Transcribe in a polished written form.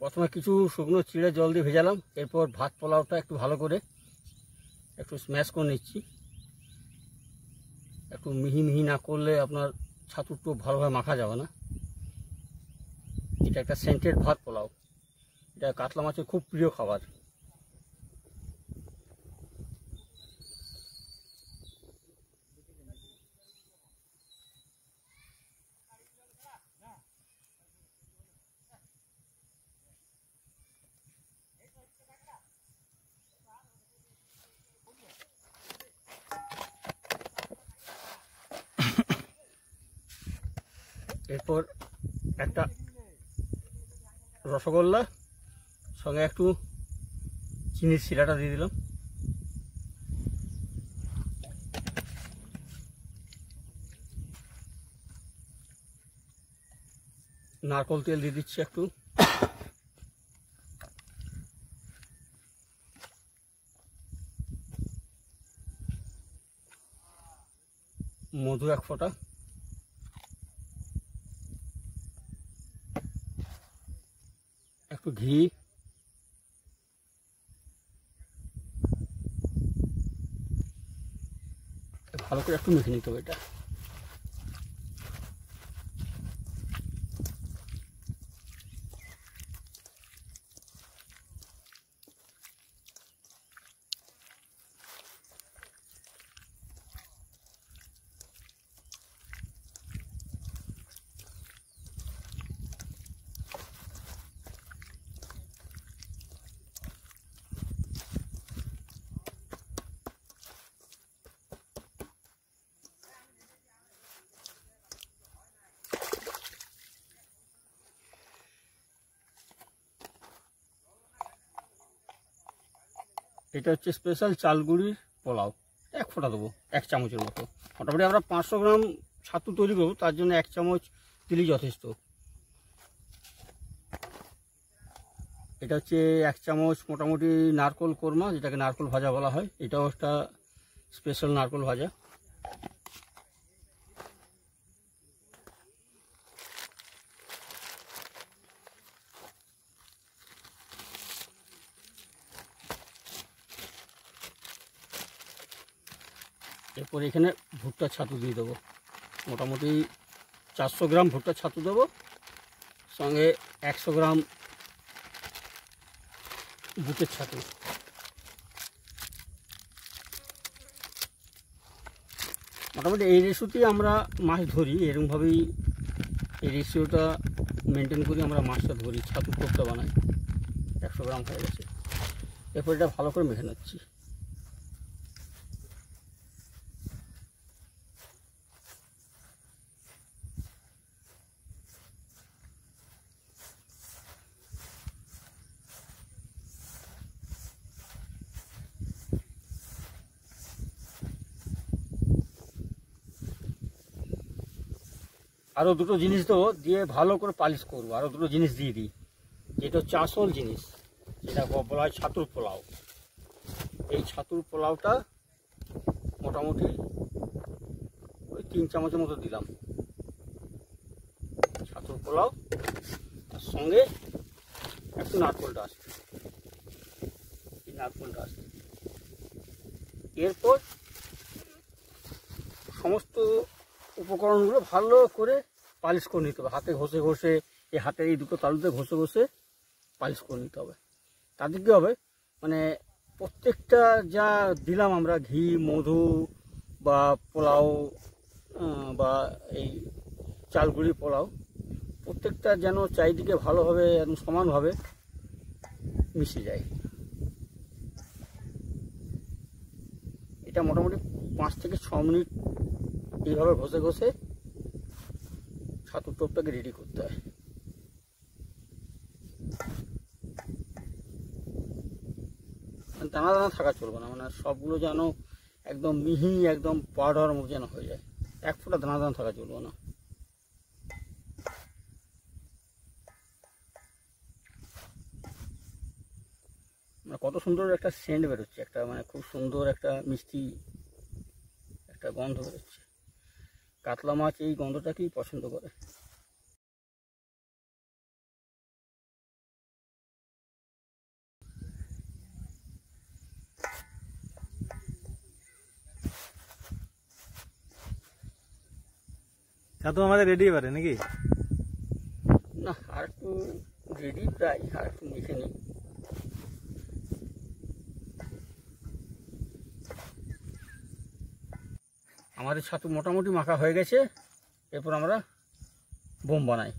প্রথমে কিছু শুকনো চিড়ে জল দিয়ে ভেজালাম, এরপর ভাত পোলাওটা একটু ভালো করে একটু স্ম্যাশ করে নিচ্ছি। একটু মিহি মিহি না করলে আপনার ছাতুর টোপ ভালোভাবে মাখা যাবে না। এটা একটা সেন্টেড ভাত পোলাও, এটা কাতলা মাছের খুব প্রিয় খাবার। এরপর একটা রসগোল্লা সঙ্গে একটু চিনির শিরাটা দিয়ে দিলাম। নারকেল তেল দিয়ে দিচ্ছি একটু। মধু এক ফোঁটা। একটু ঘি। ভালো করে একটু মেখে নিতে হবে এটা। এটা হচ্ছে স্পেশাল চালগুড়ির পোলাও, এক ফোঁটা দেবো, এক চামচের মতো। মোটামুটি আমরা 500 গ্রাম ছাতু তৈরি করবো, তার জন্য 1 চামচ দিলেই যথেষ্ট। এটা হচ্ছে 1 চামচ মোটামুটি নারকোল কোরমা, যেটাকে নারকোল ভাজা বলা হয়। এটাও একটা স্পেশাল নারকোল ভাজা। এরপর এখানে ভুট্টার ছাতু দিয়ে দেবো, মোটামুটি 400 গ্রাম ভুট্টার ছাতু দেবো, সঙ্গে 100 গ্রাম বুটের ছাতু। মোটামুটি এই রেশিওতেই আমরা মাছ ধরি, এরকমভাবেই এই রেশিওটা মেনটেন করি আমরা মাছটা ধরি, ছাতুর টোপটা বানাই। 100 গ্রাম হয়ে গেছে। এরপর এটা ভালো করে মেখে নিচ্ছি। আরও দুটো জিনিস দেবো, দিয়ে ভালো করে পালিশ করবো। আরও দুটো জিনিস দিয়ে দিই, যেটা হচ্ছে আসল জিনিস, যেটা বলা হয় ছাতুর পোলাও। এই ছাতুর পোলাওটা মোটামুটি ওই 3 চামচের মতো দিলাম ছাতুর পোলাও, আর সঙ্গে একটু নারকোলটা আসবে, এই নারকোলটা আসবে। এরপর সমস্ত উপকরণগুলো ভালো করে পালিশ করে নিতে হবে, হাতে ঘষে ঘষে, এই হাতের এই দুটো তালুতে ঘষে ঘষে পালিশ করে নিতে হবে। তাতে কী হবে, মানে প্রত্যেকটা যা দিলাম আমরা, ঘি, মধু বা পোলাও বা এই চালগুড়ি পোলাও, প্রত্যেকটা যেন চারিদিকে ভালোভাবে একদম সমানভাবে মিশে যায়। এটা মোটামুটি 5 থেকে 6 মিনিট এইভাবে ঘষে ঘষে ছাতুর টোপটাকে রেডি করতে হয়। দানা দানা থাকা চলবে না, মানে সবগুলো যেন একদম মিহি, একদম পাউডার মতো যেন হয়ে যায়। 1 ফোঁটা দানা দানা থাকা চলবে না। মানে কত সুন্দর একটা সেন্ট বেরোচ্ছে, একটা মানে খুব সুন্দর একটা মিষ্টি একটা গন্ধ বেরোচ্ছে। কাতলা মাছ এই গন্ধটাকেই পছন্দ করে। ছাতু আমাদের রেডি এবারে নাকি? না, আর একটু রেডি, প্রায় আর একটু মেখে নিই। আমাদের ছাতু মোটামুটি মাখা হয়ে গেছে, এরপর আমরা বোম বানাই।